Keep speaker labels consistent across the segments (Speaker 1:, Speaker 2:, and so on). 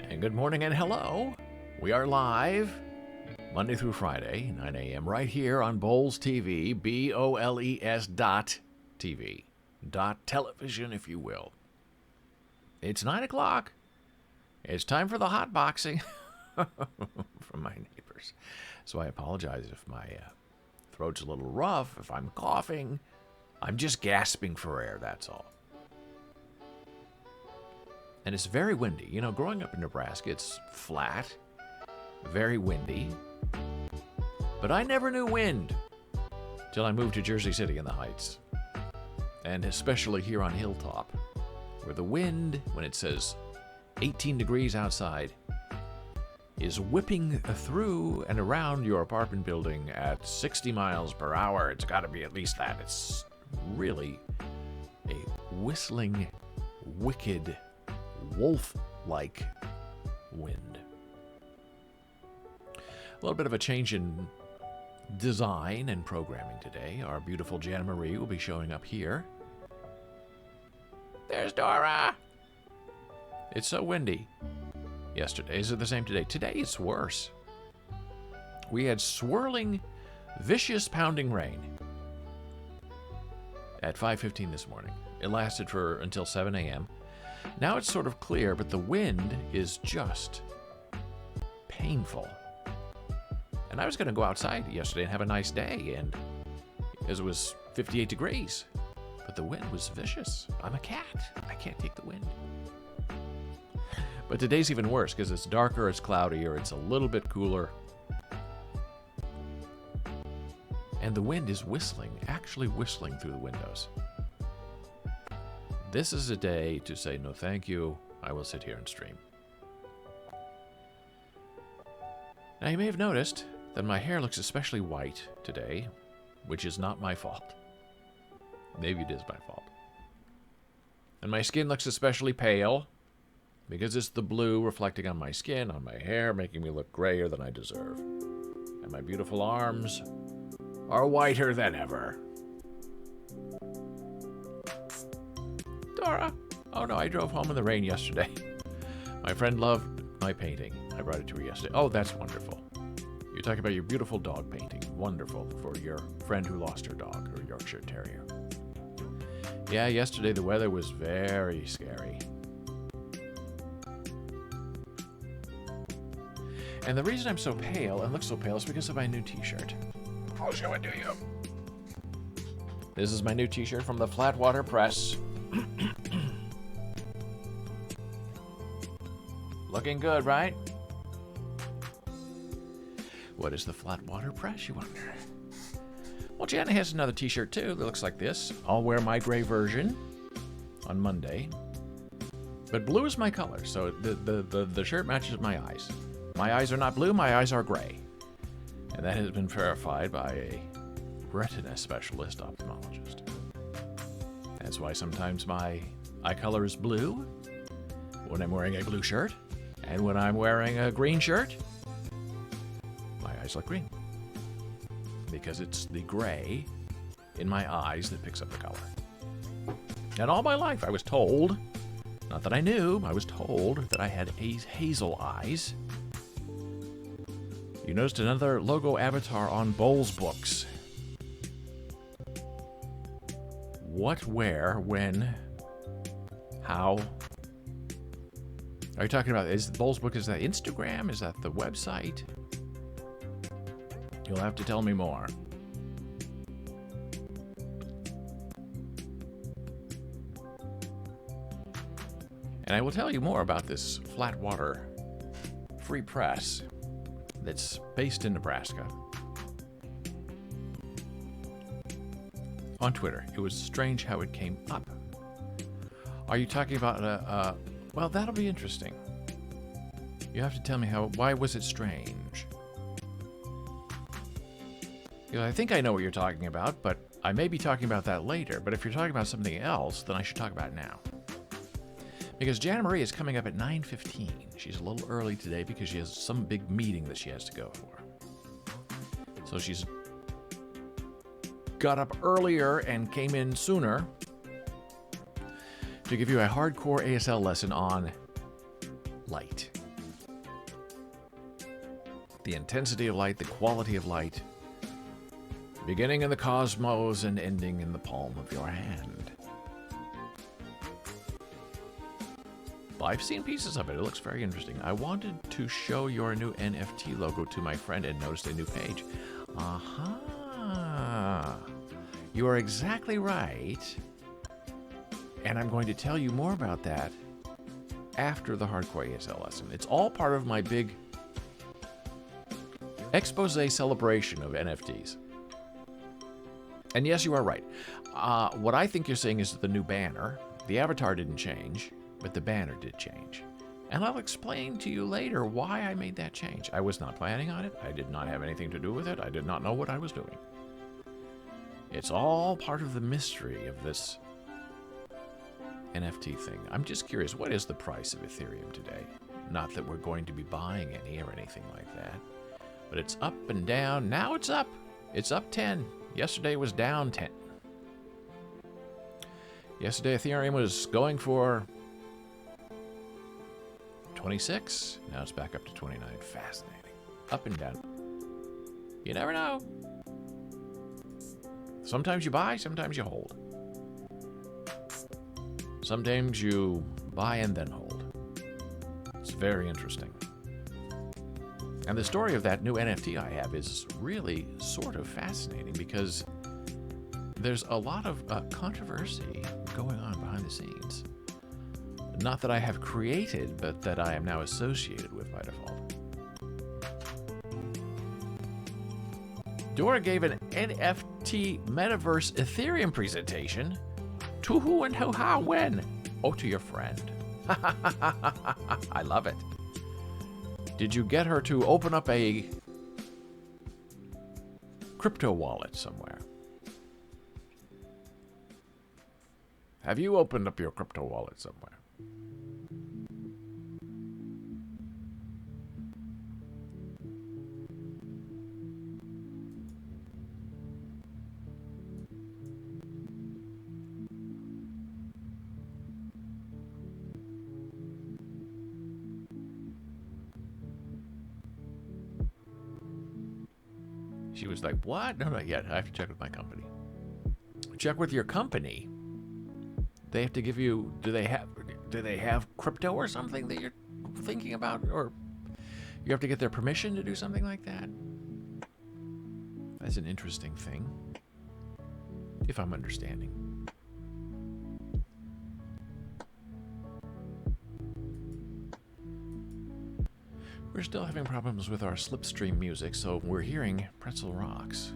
Speaker 1: And good morning and hello. We are live Monday through Friday, 9 a.m. right here on Boles TV, BOLES.TV. Television, if you will. It's 9 o'clock. It's time for the hot boxing from my neighbors. So I apologize if my throat's a little rough, if I'm coughing. I'm just gasping for air, that's all. And it's very windy. You know, growing up in Nebraska, it's flat, very windy. But I never knew wind till I moved to Jersey City in the Heights. And especially here on Hilltop, where the wind, when it says 18 degrees outside, is whipping through and around your apartment building at 60 miles per hour. It's got to be at least that. It's really a whistling, wicked, wolf-like wind. A little bit of a change in design and programming today. Our beautiful Janna Marie will be showing up here. There's Dora! It's so windy. Yesterday, is it the same today? Today it's worse. We had swirling, vicious pounding rain at 5:15 this morning. It lasted until 7 a.m. Now it's sort of clear, but the wind is just painful. And I was going to go outside yesterday and have a nice day, and as it was 58 degrees, but the wind was vicious. I'm a cat. I can't take the wind. But today's even worse because it's darker, it's cloudier, it's a little bit cooler. And the wind is whistling, actually whistling through the windows. This is a day to say no thank you. I will sit here and stream. Now you may have noticed that my hair looks especially white today, which is not my fault. Maybe it is my fault. And my skin looks especially pale because it's the blue reflecting on my skin, on my hair, making me look grayer than I deserve. And my beautiful arms are whiter than ever. Dora! Oh no, I drove home in the rain yesterday. My friend loved my painting. I brought it to her yesterday. Oh, that's wonderful. You're talking about your beautiful dog painting. Wonderful for your friend who lost her dog, her Yorkshire Terrier. Yeah, yesterday the weather was very scary. And the reason I'm so pale and look so pale is because of my new t-shirt. I'll show it to you. This is my new t-shirt from the Flatwater Press. Looking good, right? What is the Flatwater Press, you wonder? Well, Janna has another t-shirt too that looks like this. I'll wear my gray version on Monday. But blue is my color, so the shirt matches my eyes. My eyes are not blue, my eyes are gray. And that has been verified by a retina specialist ophthalmologist. That's why sometimes my eye color is blue when I'm wearing a blue shirt. And when I'm wearing a green shirt, my eyes look green. Because it's the gray in my eyes that picks up the color. And all my life I was told, not that I knew, I was told that I had hazel eyes. You noticed another logo avatar on Boles books. What, where, when, how? Are you talking about, is Boles book, is that Instagram? Is that the website? You'll have to tell me more. And I will tell you more about this Flatwater Free Press that's based in Nebraska. On Twitter. It was strange how it came up. Are you talking about well, that'll be interesting. You have to tell me why was it strange? You know, I think I know what you're talking about, but I may be talking about that later. But if you're talking about something else, then I should talk about it now. Because Janna Marie is coming up at 9:15. She's a little early today because she has some big meeting that she has to go for. So she's got up earlier and came in sooner to give you a hardcore ASL lesson on light. The intensity of light, the quality of light, beginning in the cosmos and ending in the palm of your hand. I've seen pieces of it. It looks very interesting. I wanted to show your new NFT logo to my friend and noticed a new page. Aha! You are exactly right. And I'm going to tell you more about that after the Hardcore ASL lesson. It's all part of my big expose celebration of NFTs. And yes, you are right. What I think you're saying is the new banner. The avatar didn't change, but the banner did change. And I'll explain to you later why I made that change. I was not planning on it. I did not have anything to do with it. I did not know what I was doing. It's all part of the mystery of this NFT thing. I'm just curious, what is the price of Ethereum today? Not that we're going to be buying any or anything like that. But it's up and down. Now it's up. It's up 10. Yesterday was down 10. Yesterday Ethereum was going for 26. Now it's back up to 29. Fascinating. Up and down. You never know. Sometimes you buy, sometimes you hold. Sometimes you buy and then hold. It's very interesting. And the story of that new NFT I have is really sort of fascinating because there's a lot of controversy going on behind the scenes. Not that I have created, but that I am now associated with by default. Dora gave an NFT Metaverse Ethereum presentation. To who and how, when? Oh, to your friend. I love it. Did you get her to open up a crypto wallet somewhere? Have you opened up your crypto wallet somewhere? She was like, what? No, not yet. I have to check with my company. Check with your company? They have to give you, do they have crypto or something that you're thinking about? Or you have to get their permission to do something like that? That's an interesting thing, if I'm understanding. We're still having problems with our slipstream music, so we're hearing Pretzel Rocks.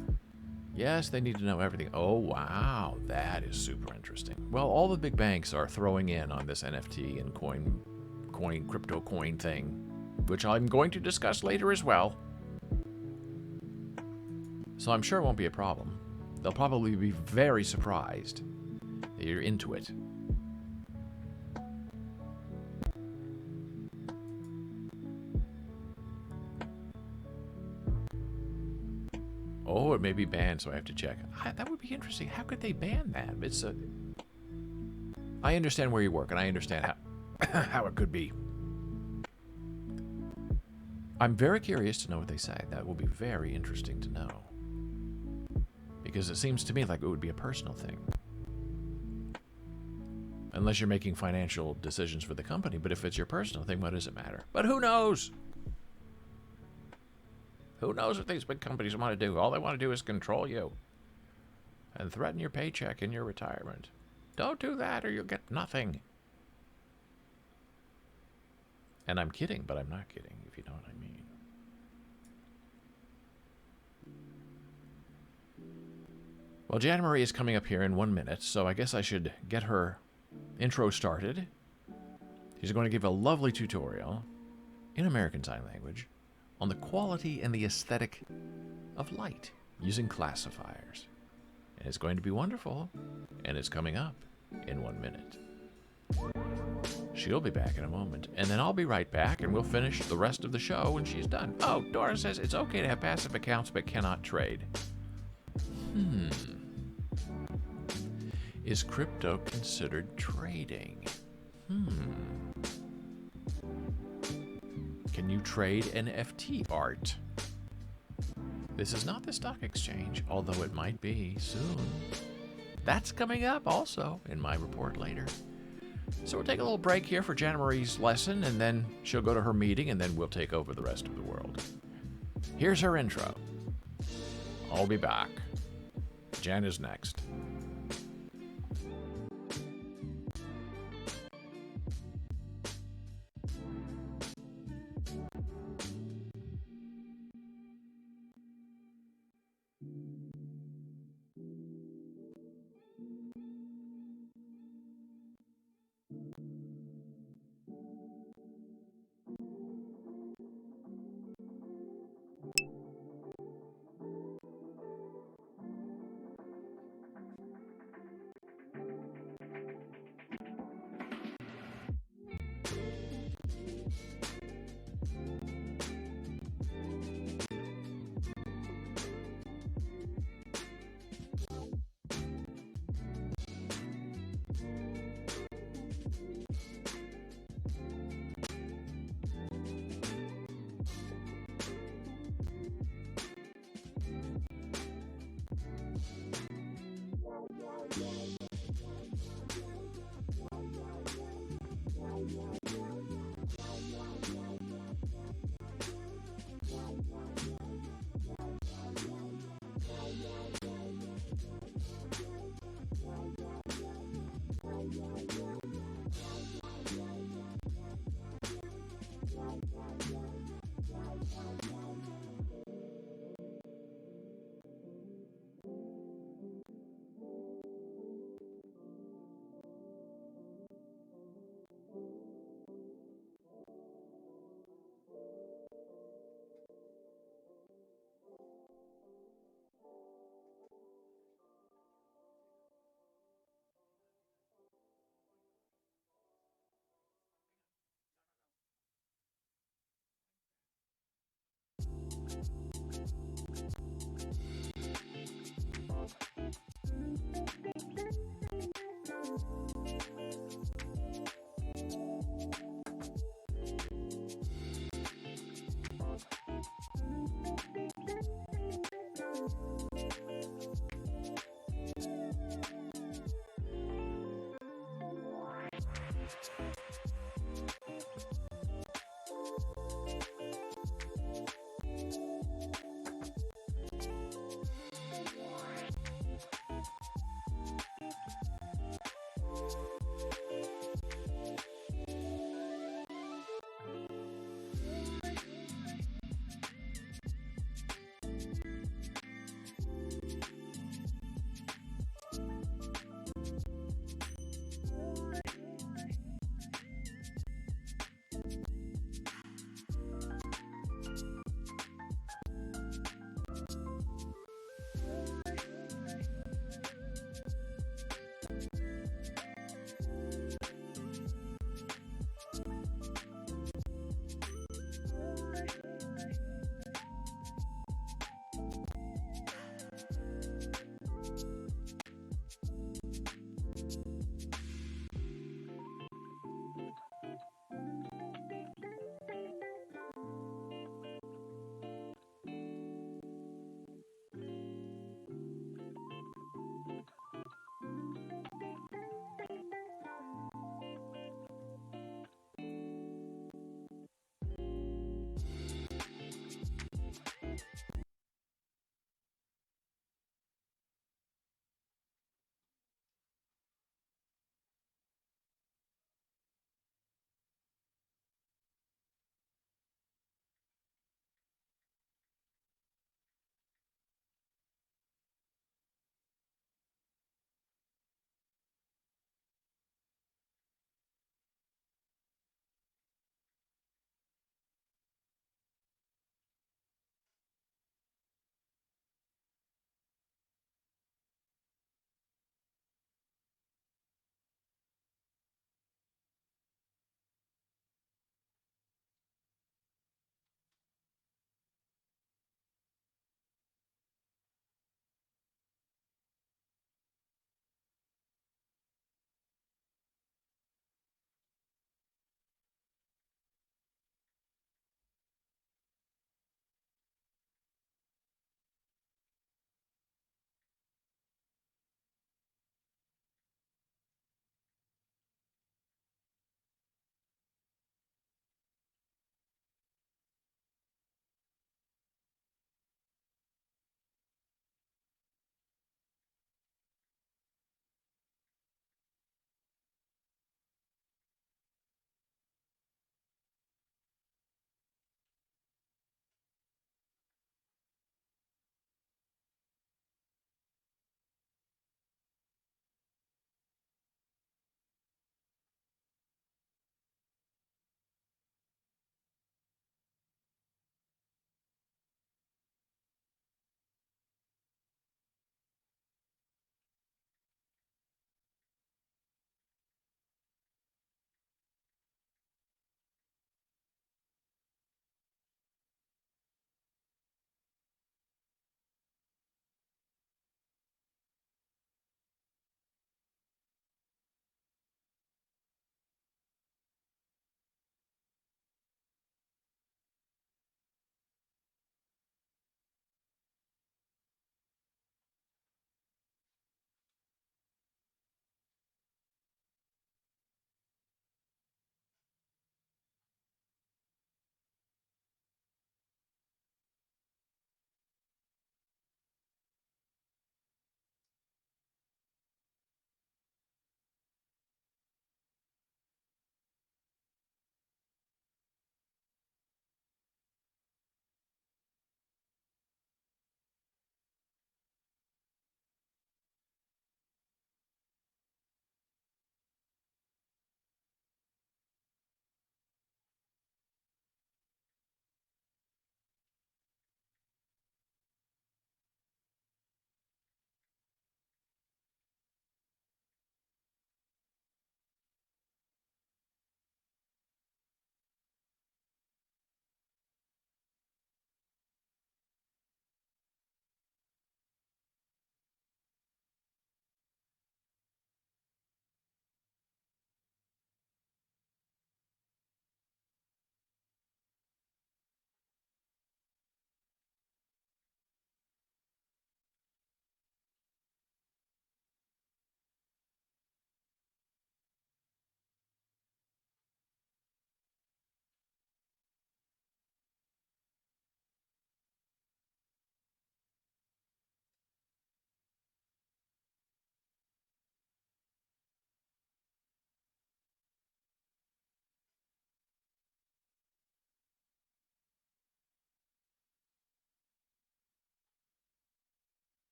Speaker 1: Yes, they need to know everything. Oh, wow, that is super interesting. Well, all the big banks are throwing in on this NFT and crypto coin thing, which I'm going to discuss later as well. So I'm sure it won't be a problem. They'll probably be very surprised that you're into it. Oh, it may be banned, so I have to check. That would be interesting. How could they ban that? I understand where you work, and I understand how it could be. I'm very curious to know what they say. That will be very interesting to know. Because it seems to me like it would be a personal thing. Unless you're making financial decisions for the company, but if it's your personal thing, what does it matter? But who knows? Who knows what these big companies want to do? All they want to do is control you and threaten your paycheck and your retirement. Don't do that or you'll get nothing. And I'm kidding, but I'm not kidding, if you know what I mean. Well, Janna Marie is coming up here in 1 minute, so I guess I should get her intro started. She's going to give a lovely tutorial in American Sign Language on the quality and the aesthetic of light using classifiers. And it's going to be wonderful, and it's coming up in 1 minute. She'll be back in a moment, and then I'll be right back, and we'll finish the rest of the show when she's done. Oh, Dora says it's okay to have passive accounts but cannot trade. Is crypto considered trading? Can you trade NFT art? This is not the stock exchange, although it might be soon. That's coming up also in my report later. So we'll take a little break here for Janna Marie's lesson, and then she'll go to her meeting, and then we'll take over the rest of the world. Here's her intro. I'll be back. Janna's next.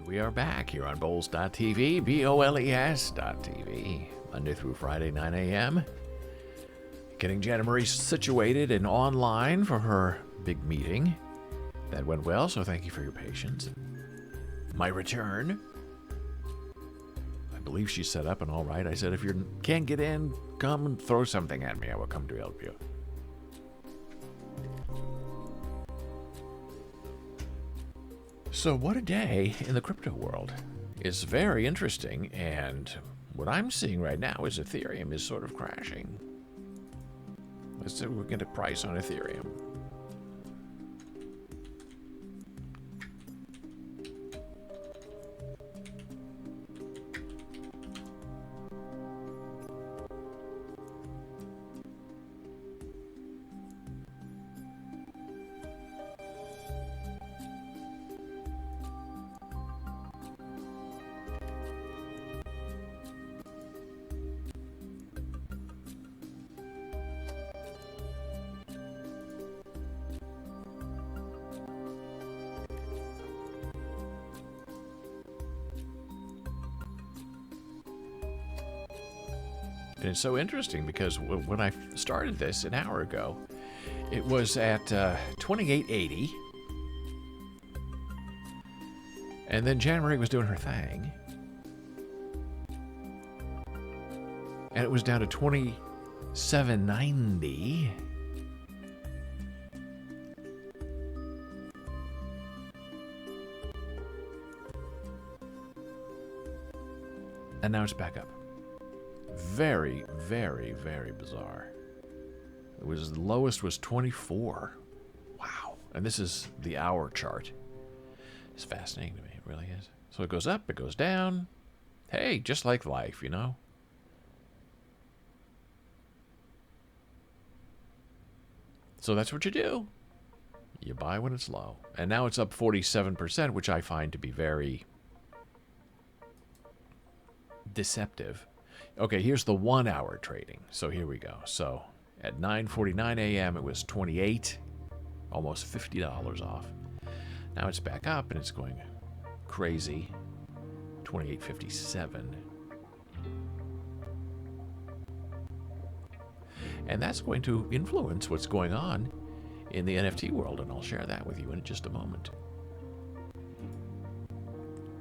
Speaker 1: We are back here on Boles.tv, BOLES.tv, Monday through Friday, 9 a.m. Getting Janna Marie situated and online for her big meeting. That went well, so thank you for your patience. My return. I believe she's set up and all right. I said, if you can't get in, come and throw something at me. I will come to help you. So what a day in the crypto world. It's very interesting, and what I'm seeing right now is Ethereum is sort of crashing. Let's see if we can get a price on Ethereum. And it's so interesting because when I started this an hour ago, it was at 2880. And then Janna Marie was doing her thing. And it was down to 2790. And now it's back up. Very, very, very bizarre. It was the lowest was 24. Wow. And this is the hour chart. It's fascinating to me. It really is. So it goes up, it goes down. Hey, just like life, you know? So that's what you do. You buy when it's low. And now it's up 47%, which I find to be very deceptive. Okay, here's the 1 hour trading. So here we go. So at 9:49 a.m. it was 28, almost $50 off. Now it's back up and it's going crazy. 28.57. And that's going to influence what's going on in the NFT world, and I'll share that with you in just a moment.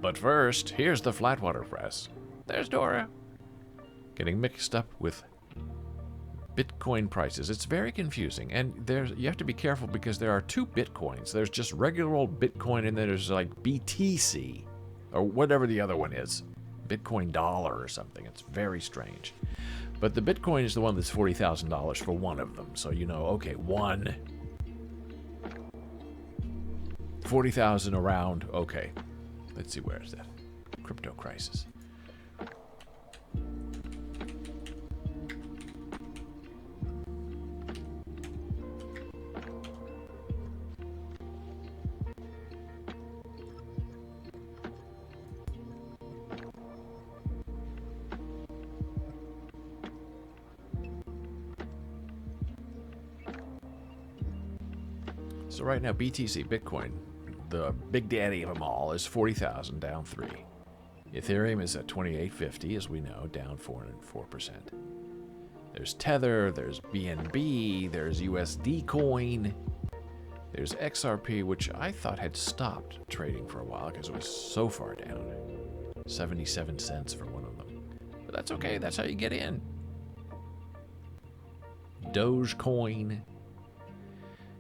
Speaker 1: But first, here's the Flatwater Press. There's Dora. Getting mixed up with Bitcoin prices. It's very confusing, and you have to be careful because there are two Bitcoins. There's just regular old Bitcoin, and then there's like BTC, or whatever the other one is. Bitcoin dollar or something. It's very strange. But the Bitcoin is the one that's $40,000 for one of them. So you know, okay, one. 40,000 around. Okay. Let's see, where is that? Crypto crisis. So right now, BTC, Bitcoin, the big daddy of them all, is 40,000, down 3. Ethereum is at 2850, as we know, down 4%. There's Tether, there's BNB, there's USD Coin, there's XRP, which I thought had stopped trading for a while because it was so far down. 77 cents for one of them. But that's okay, that's how you get in. Dogecoin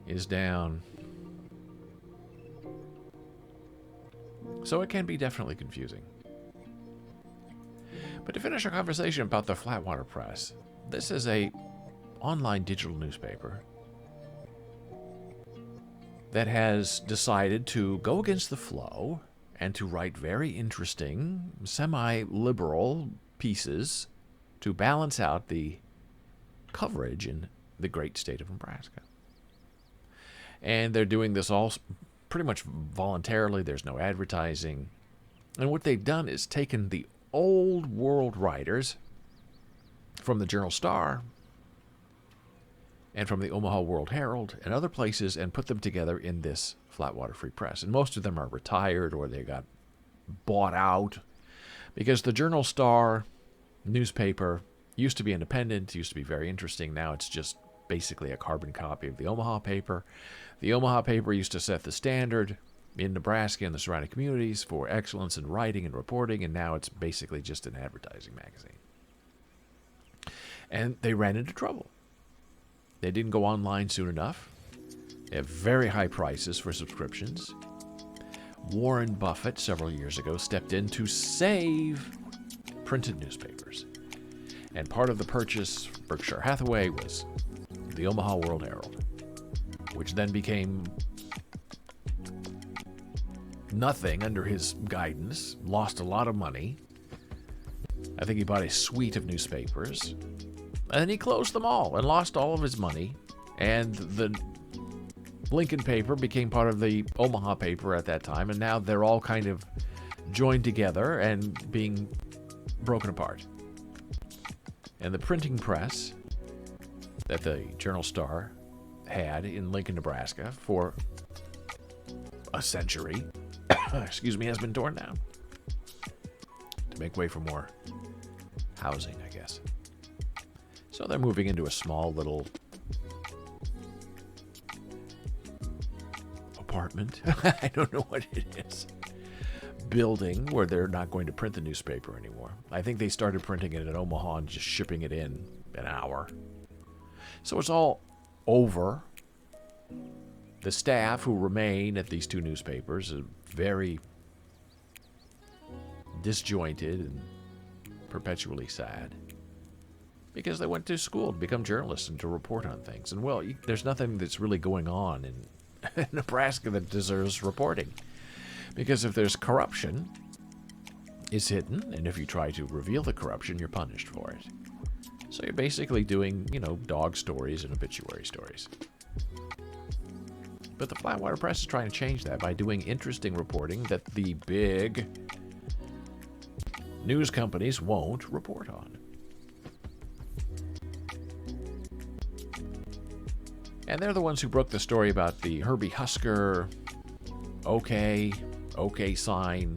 Speaker 1: is down. So it can be definitely confusing. But to finish our conversation about the Flatwater Press, this is a online digital newspaper that has decided to go against the flow and to write very interesting, semi-liberal pieces to balance out the coverage in the great state of Nebraska. And they're doing this all pretty much voluntarily. There's no advertising. And what they've done is taken the old world writers from the Journal Star and from the Omaha World Herald and other places and put them together in this Flatwater Free Press. And most of them are retired or they got bought out, because the Journal-Star newspaper used to be independent, used to be very interesting. Now it's just basically a carbon copy of the Omaha paper. The Omaha paper used to set the standard in Nebraska and the surrounding communities for excellence in writing and reporting, and now it's basically just an advertising magazine. And they ran into trouble. They didn't go online soon enough. They have very high prices for subscriptions. Warren Buffett, several years ago, stepped in to save printed newspapers. And part of the purchase, Berkshire Hathaway, was the Omaha World Herald, which then became nothing under his guidance, lost a lot of money. I think he bought a suite of newspapers, and then he closed them all and lost all of his money. And the Lincoln paper became part of the Omaha paper at that time, and now they're all kind of joined together and being broken apart. And the printing press that the Journal-Star had in Lincoln, Nebraska for a century, has been torn down to make way for more housing, I guess. So they're moving into a small little apartment. I don't know what it is. Building where they're not going to print the newspaper anymore. I think they started printing it in Omaha and just shipping it in an hour. So it's all over. The staff who remain at these two newspapers are very disjointed and perpetually sad because they went to school to become journalists and to report on things. And, well, there's nothing that's really going on in Nebraska that deserves reporting. Because if there's corruption, it's hidden, and if you try to reveal the corruption, you're punished for it. So you're basically doing, dog stories and obituary stories. But the Flatwater Press is trying to change that by doing interesting reporting that the big news companies won't report on. And they're the ones who broke the story about the Herbie Husker okay sign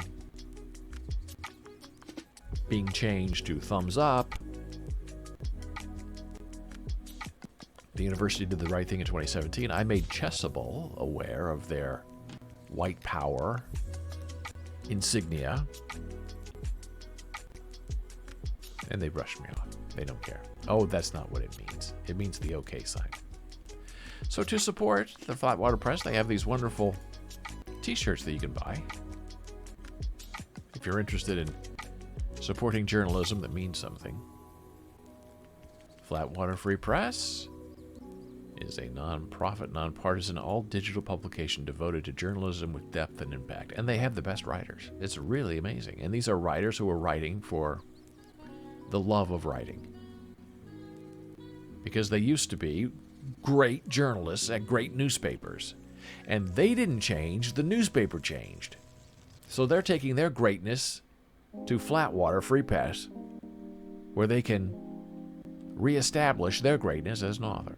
Speaker 1: being changed to thumbs up. The university did the right thing in 2017. I made Chessable aware of their white power insignia, and they brushed me off. They don't care. Oh, that's not what it means. It means the okay sign. So to support the Flatwater Press, they have these wonderful t-shirts that you can buy. If you're interested in supporting journalism that means something. Flatwater Free Press is a non-profit, non-partisan, all-digital publication devoted to journalism with depth and impact. And they have the best writers. It's really amazing. And these are writers who are writing for the love of writing. Because they used to be great journalists at great newspapers. And they didn't change, the newspaper changed. So they're taking their greatness to Flatwater Free Press, where they can reestablish their greatness as an author.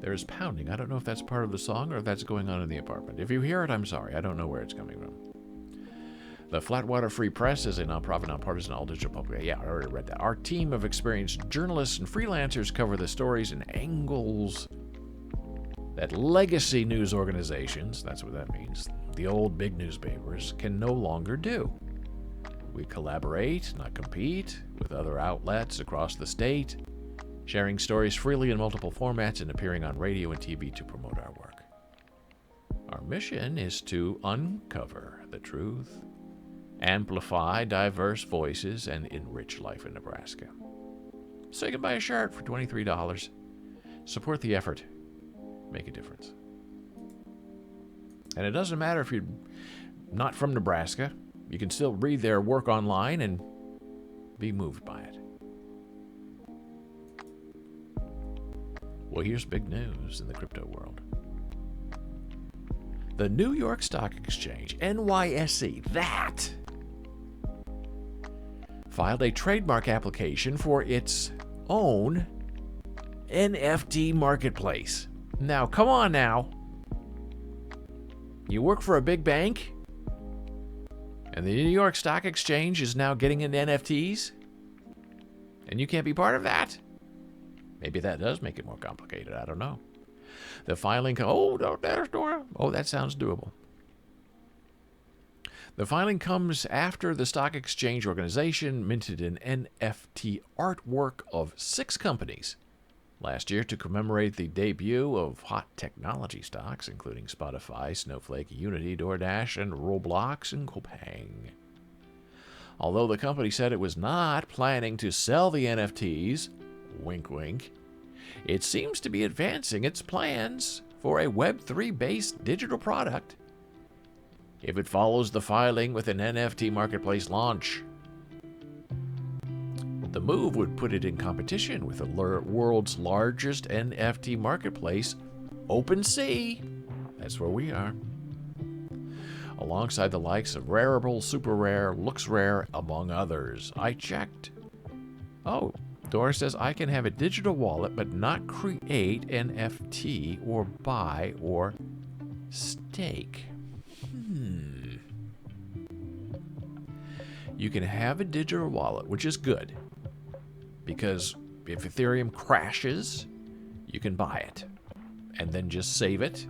Speaker 1: There's pounding. I don't know if that's part of the song or if that's going on in the apartment. If you hear it, I'm sorry. I don't know where it's coming from. The Flatwater Free Press is a nonprofit, nonpartisan, all-digital publication. Yeah, I already read that. Our team of experienced journalists and freelancers cover the stories and angles that legacy news organizations, that's what that means, the old big newspapers, can no longer do. We collaborate, not compete, with other outlets across the state, sharing stories freely in multiple formats and appearing on radio and TV to promote our work. Our mission is to uncover the truth, amplify diverse voices, and enrich life in Nebraska. So you can buy a shirt for $23. Support the effort. Make a difference. And it doesn't matter if you're not from Nebraska. You can still read their work online and be moved by it. Well, here's big news in the crypto world. The New York Stock Exchange, NYSE, that filed a trademark application for its own NFT marketplace. Now, come on now. You work for a big bank? And the New York Stock Exchange is now getting into NFTs? And you can't be part of that? Maybe that does make it more complicated. I don't know. The filing... Oh, there's Dora. Oh, that sounds doable. The filing comes after the stock exchange organization minted an NFT artwork of 6 companies last year to commemorate the debut of hot technology stocks, including Spotify, Snowflake, Unity, DoorDash, and Roblox and Coupang. Although the company said it was not planning to sell the NFTs, wink wink, it seems to be advancing its plans for a Web3-based digital product if it follows the filing with an NFT marketplace launch. The move would put it in competition with the world's largest NFT marketplace, OpenSea. That's where we are. Alongside the likes of Rareable, Super Rare, Looks Rare, among others. I checked. Oh, Dora says I can have a digital wallet but not create NFT or buy or stake. You can have a digital wallet, which is good, because if Ethereum crashes, you can buy it and then just save it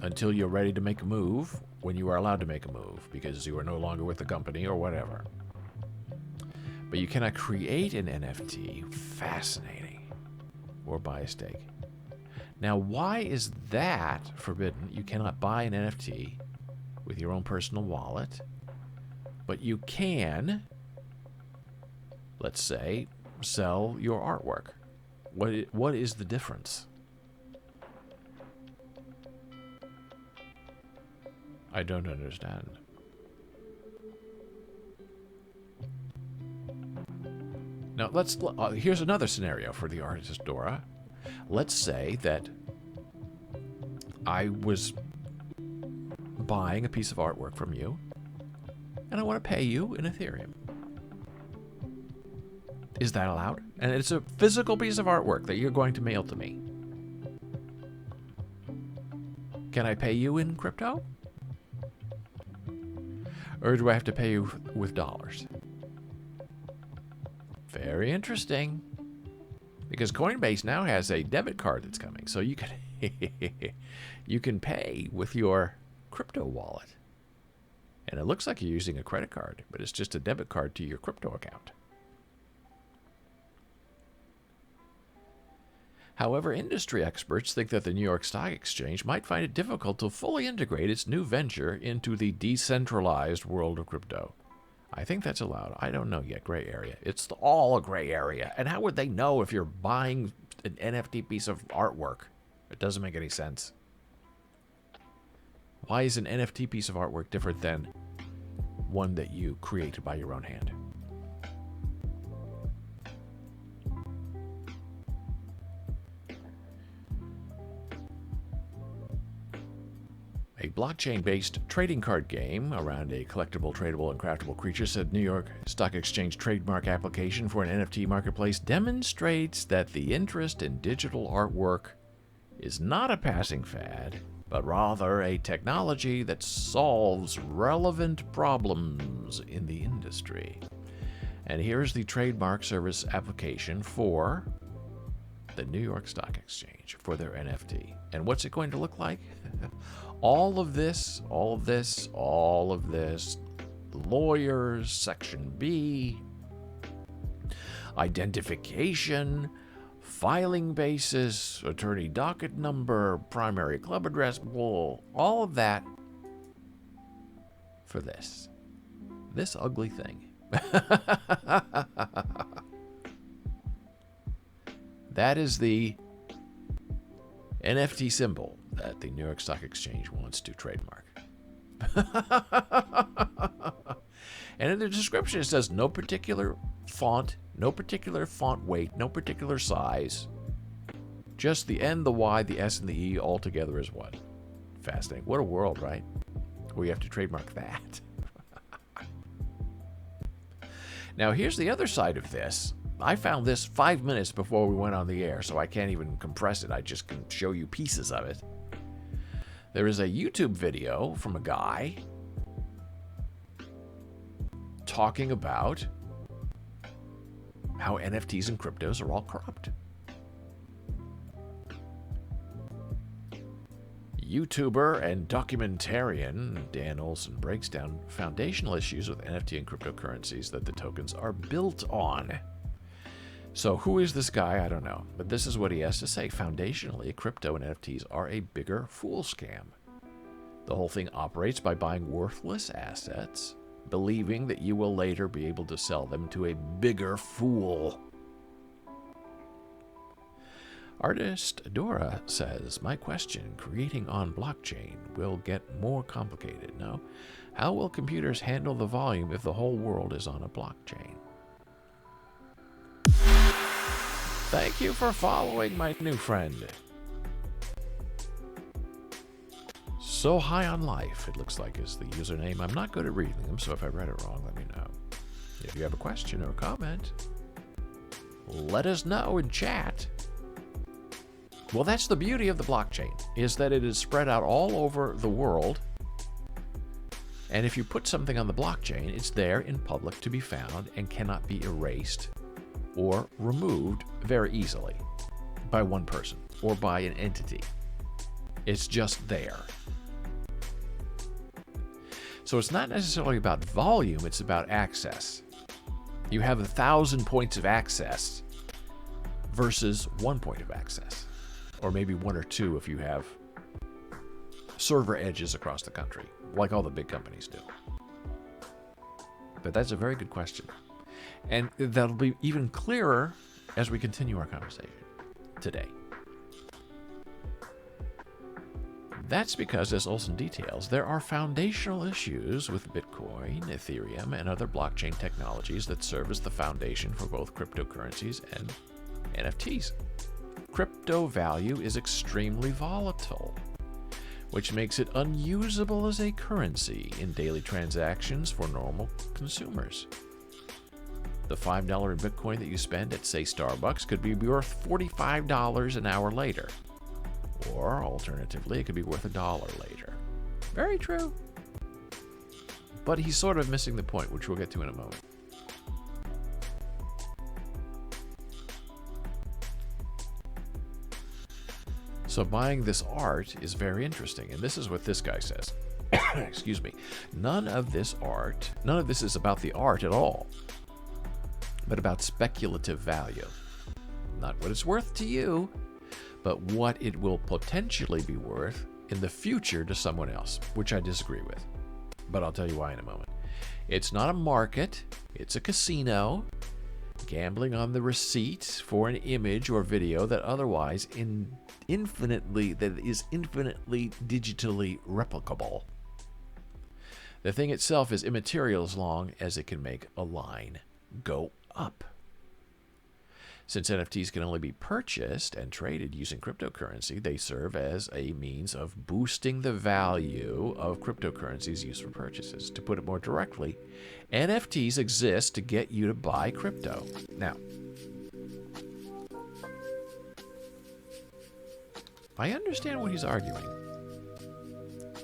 Speaker 1: until you're ready to make a move, when you are allowed to make a move, because you are no longer with the company or whatever. But you cannot create an NFT. Fascinating. Or buy a stake. Now, why is that forbidden? You cannot buy an NFT with your own personal wallet, but you can, let's say, sell your artwork. What is the difference? I don't understand. Now, here's another scenario for the artist, Dora. Let's say that I was buying a piece of artwork from you, and I want to pay you in Ethereum. Is that allowed? And it's a physical piece of artwork that you're going to mail to me. Can I pay you in crypto? Or do I have to pay you with dollars? Very interesting. Because Coinbase now has a debit card that's coming, so you can you can pay with your crypto wallet. And it looks like you're using a credit card, but it's just a debit card to your crypto account. However, industry experts think that the New York Stock Exchange might find it difficult to fully integrate its new venture into the decentralized world of crypto. I think that's allowed. I don't know yet. Gray area. It's all a gray area. And how would they know if you're buying an NFT piece of artwork? It doesn't make any sense. Why is an NFT piece of artwork different than one that you created by your own hand? A blockchain-based trading card game around a collectible, tradable, and craftable creature, said New York Stock Exchange trademark application for an NFT marketplace, demonstrates that the interest in digital artwork is not a passing fad, but rather a technology that solves relevant problems in the industry. And here's the trademark service application for the New York Stock Exchange for their NFT. And what's it going to look like? All of this, lawyers, Section B, identification, filing basis, attorney docket number, primary club address, all of that for this ugly thing. That is the NFT symbol that the New York Stock Exchange wants to trademark. And in the description it says no particular font, no particular font weight, no particular size. Just the N, the Y, the S, and the E all together is what? Fascinating. What a world, right? We have to trademark that. Now, here's the other side of this. I found this 5 minutes before we went on the air, so I can't even compress it. I just can show you pieces of it. There is a YouTube video from a guy talking about how NFTs and cryptos are all corrupt. YouTuber and documentarian Dan Olson breaks down foundational issues with NFT and cryptocurrencies that the tokens are built on. So who is this guy? I don't know. But this is what he has to say. Foundationally, crypto and NFTs are a bigger fool scam. The whole thing operates by buying worthless assets, believing that you will later be able to sell them to a bigger fool. Artist Dora says, my question, creating on blockchain will get more complicated. No? How will computers handle the volume if the whole world is on a blockchain? Thank you for following, my new friend. So High on Life, it looks like, is the username. I'm not good at reading them, so if I read it wrong, let me know. If you have a question or a comment, let us know in chat. Well, that's the beauty of the blockchain, is that it is spread out all over the world. And if you put something on the blockchain, it's there in public to be found and cannot be erased or removed very easily by one person or by an entity. It's just there. So it's not necessarily about volume, it's about access. You have 1,000 points of access versus 1 point of access. Or maybe 1 or 2 if you have server edges across the country, like all the big companies do. But that's a very good question. And that'll be even clearer as we continue our conversation today. That's because, as Olson details, there are foundational issues with Bitcoin, Ethereum, and other blockchain technologies that serve as the foundation for both cryptocurrencies and NFTs. Crypto value is extremely volatile, which makes it unusable as a currency in daily transactions for normal consumers. The $5 in Bitcoin that you spend at, say, Starbucks could be worth $45 an hour later. Or, alternatively, it could be worth $1 later. Very true. But he's sort of missing the point, which we'll get to in a moment. So buying this art is very interesting, and this is what this guy says. Excuse me. None of this is about the art at all, but about speculative value. Not what it's worth to you, but what it will potentially be worth in the future to someone else, which I disagree with. But I'll tell you why in a moment. It's not a market, it's a casino, gambling on the receipt for an image or video that otherwise is infinitely digitally replicable. The thing itself is immaterial as long as it can make a line go up. Since NFTs can only be purchased and traded using cryptocurrency, they serve as a means of boosting the value of cryptocurrencies used for purchases. To put it more directly, NFTs exist to get you to buy crypto. Now, I understand what he's arguing,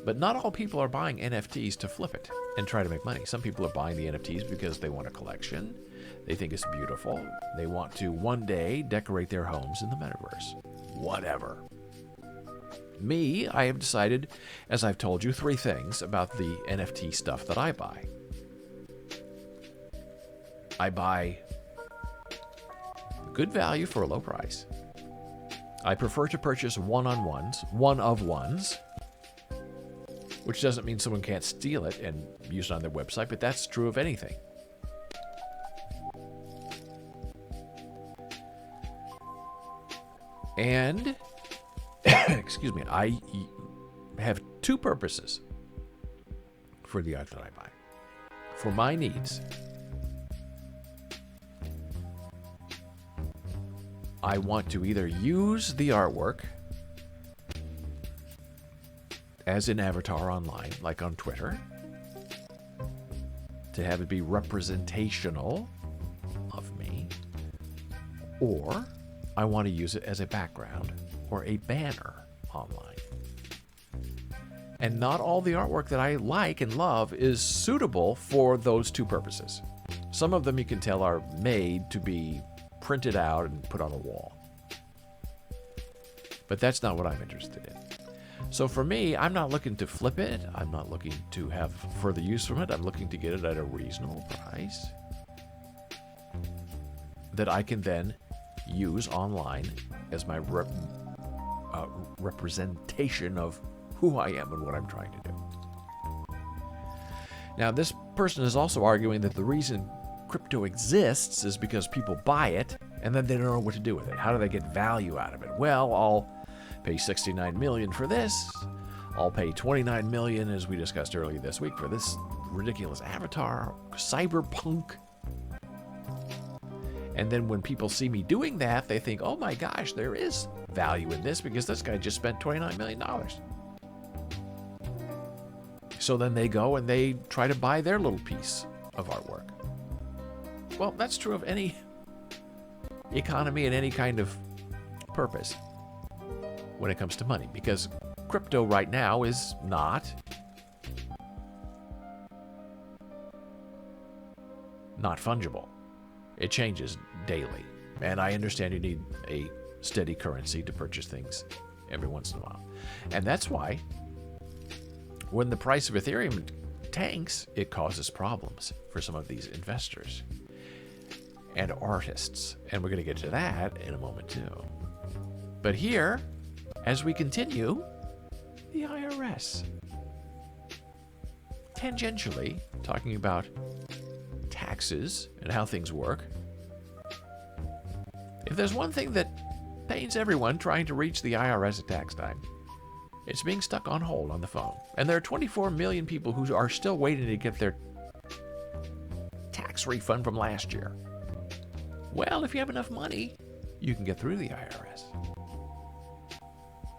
Speaker 1: but not all people are buying NFTs to flip it and try to make money. Some people are buying the NFTs because they want a collection. They think it's beautiful. They want to one day decorate their homes in the metaverse. Whatever. Me, I have decided, as I've told you, 3 things about the NFT stuff that I buy. I buy good value for a low price. I prefer to purchase one of ones, which doesn't mean someone can't steal it and use it on their website, but that's true of anything. And, excuse me, I have 2 purposes for the art that I buy. For my needs, I want to either use the artwork as an avatar online, like on Twitter, to have it be representational or I want to use it as a background or a banner online. And not all the artwork that I like and love is suitable for those two purposes. Some of them you can tell are made to be printed out and put on a wall. But that's not what I'm interested in. So for me, I'm not looking to flip it. I'm not looking to have further use from it. I'm looking to get it at a reasonable price that I can then use online as my representation of who I am and what I'm trying to do. Now, this person is also arguing that the reason crypto exists is because people buy it and then they don't know what to do with it. How do they get value out of it? Well, I'll pay $69 million for this. I'll pay $29 million, as we discussed earlier this week, for this ridiculous avatar, cyberpunk. And then when people see me doing that, they think, oh my gosh, there is value in this because this guy just spent $29 million. So then they go and they try to buy their little piece of artwork. Well, that's true of any economy and any kind of purpose when it comes to money, because crypto right now is not fungible. It changes daily, and I understand you need a steady currency to purchase things every once in a while. And that's why when the price of Ethereum tanks, it causes problems for some of these investors and artists. And we're going to get to that in a moment too. But here, as we continue, the IRS. Tangentially, talking about taxes and how things work. If there's one thing that pains everyone trying to reach the IRS at tax time, it's being stuck on hold on the phone. And there are 24 million people who are still waiting to get their tax refund from last year. Well, if you have enough money, you can get through the IRS.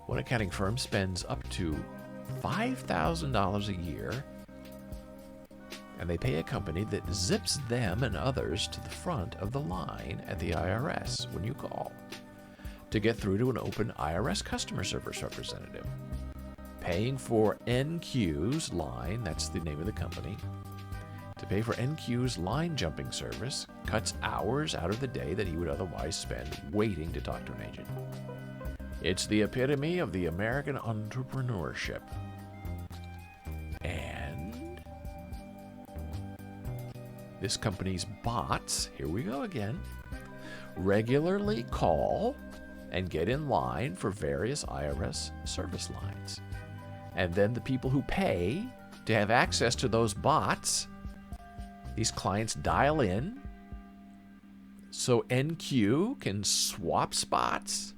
Speaker 1: One accounting firm spends up to $5,000 a year, and they pay a company that zips them and others to the front of the line at the IRS when you call to get through to an open IRS customer service representative. Paying for NQ's line, that's the name of the company, to pay for NQ's line jumping service cuts hours out of the day that he would otherwise spend waiting to talk to an agent. It's the epitome of the American entrepreneurship. And this company's bots, here we go again, regularly call and get in line for various IRS service lines. And then the people who pay to have access to those bots, these clients dial in so NQ can swap spots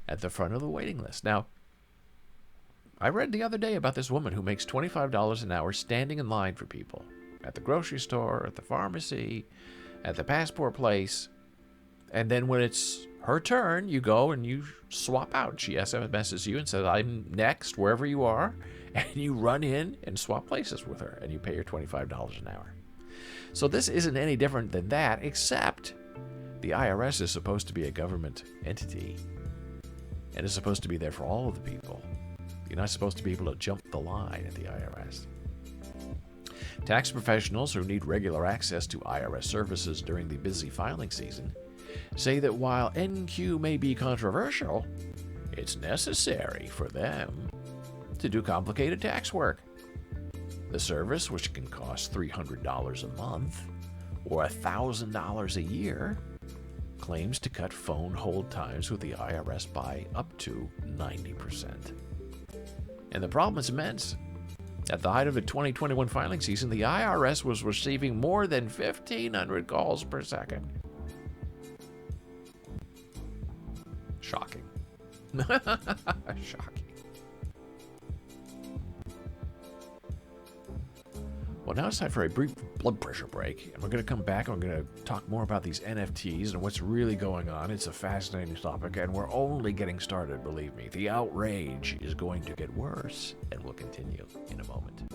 Speaker 1: at the front of the waiting list. Now, I read the other day about this woman who makes $25 an hour standing in line for people at the grocery store, at the pharmacy, at the passport place. And then when it's her turn, you go and you swap out. She SMSs you and says, I'm next, wherever you are. And you run in and swap places with her, and you pay her $25 an hour. So this isn't any different than that, except the IRS is supposed to be a government entity. And is supposed to be there for all of the people. You're not supposed to be able to jump the line at the IRS. Tax professionals who need regular access to IRS services during the busy filing season say that while NQ may be controversial, it's necessary for them to do complicated tax work. The service, which can cost $300 a month or $1,000 a year, claims to cut phone hold times with the IRS by up to 90%. And the problem is immense. At the height of the 2021 filing season, the IRS was receiving more than 1,500 calls per second. Shocking. Shocking. Well, now it's time for a brief blood pressure break, and we're going to come back and we're going to talk more about these NFTs and what's really going on. It's a fascinating topic, and we're only getting started, believe me. The outrage is going to get worse, and we'll continue in a moment.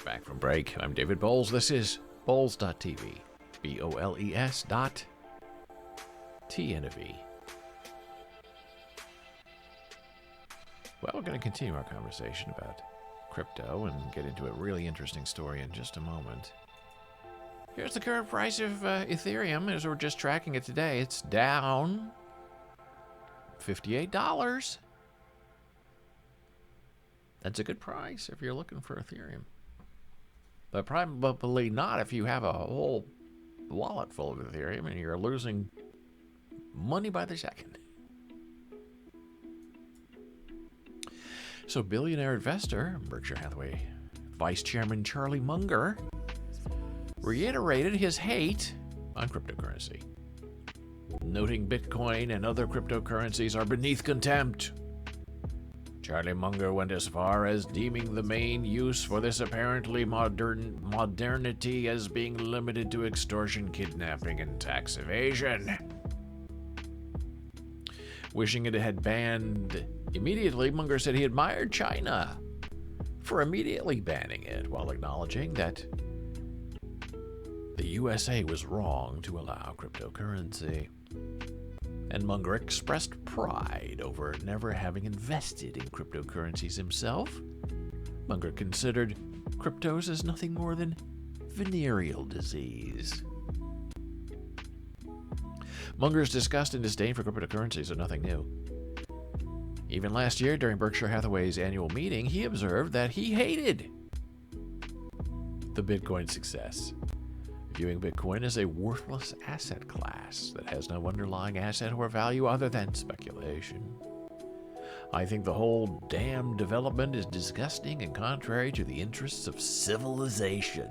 Speaker 1: Back from break. I'm David Boles. This is Boles.tv. BOLES.TNV. Well, we're going to continue our conversation about crypto and get into a really interesting story in just a moment. Here's the current price of Ethereum as we're just tracking it today. It's down $58. That's a good price if you're looking for Ethereum. But probably not if you have a whole wallet full of Ethereum and you're losing money by the second. So billionaire investor, Berkshire Hathaway Vice Chairman Charlie Munger, reiterated his hate on cryptocurrency, noting Bitcoin and other cryptocurrencies are beneath contempt. Charlie Munger went as far as deeming the main use for this apparently modernity as being limited to extortion, kidnapping, and tax evasion. Wishing it had banned immediately, Munger said he admired China for immediately banning it, while acknowledging that the USA was wrong to allow cryptocurrency. And Munger expressed pride over never having invested in cryptocurrencies himself. Munger considered cryptos as nothing more than venereal disease. Munger's disgust and disdain for cryptocurrencies are nothing new. Even last year, during Berkshire Hathaway's annual meeting, he observed that he hated the Bitcoin success, viewing Bitcoin as a worthless asset class that has no underlying asset or value other than speculation. I think the whole damn development is disgusting and contrary to the interests of civilization.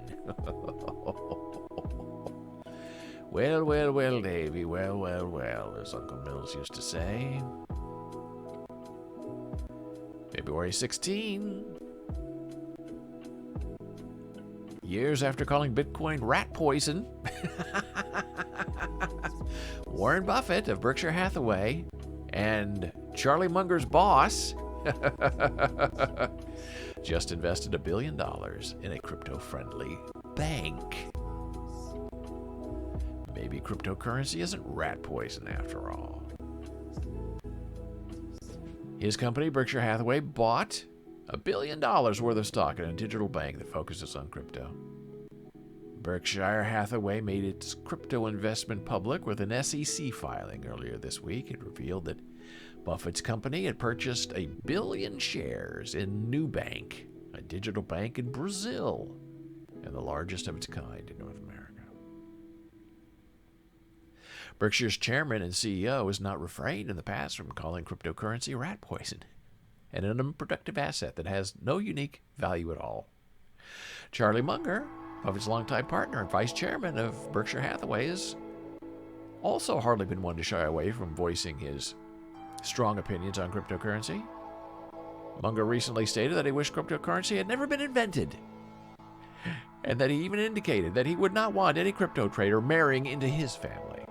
Speaker 1: Well, well, well, Davy, well, well, well, as Uncle Mills used to say. February 16. Years after calling Bitcoin rat poison, Warren Buffett of Berkshire Hathaway and Charlie Munger's boss just invested $1 billion in a crypto-friendly bank. Maybe cryptocurrency isn't rat poison after all. His company, Berkshire Hathaway, bought $1 billion worth of stock in a digital bank that focuses on crypto. Berkshire Hathaway made its crypto investment public with an SEC filing earlier this week. It revealed that Buffett's company had purchased 1 billion shares in Nubank, a digital bank in Brazil, and the largest of its kind in North America. Berkshire's chairman and CEO has not refrained in the past from calling cryptocurrency rat poison and an unproductive asset that has no unique value at all. Charlie Munger, Buffett's longtime partner and vice chairman of Berkshire Hathaway, has also hardly been one to shy away from voicing his strong opinions on cryptocurrency. Munger recently stated that he wished cryptocurrency had never been invented, and that he even indicated that he would not want any crypto trader marrying into his family.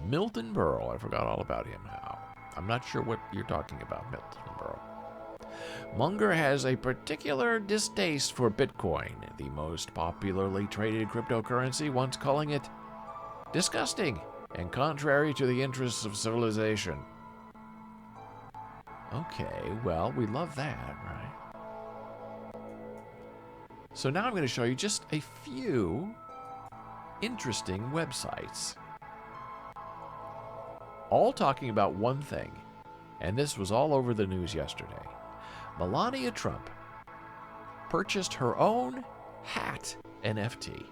Speaker 1: Milton Berle, I forgot all about him now. I'm not sure what you're talking about, Milton Berle. Munger has a particular distaste for Bitcoin, the most popularly traded cryptocurrency, once calling it disgusting and contrary to the interests of civilization. Okay, well, we love that, right? So now I'm going to show you just a few interesting websites, all talking about one thing, and this was all over the news yesterday. Melania Trump purchased her own hat NFT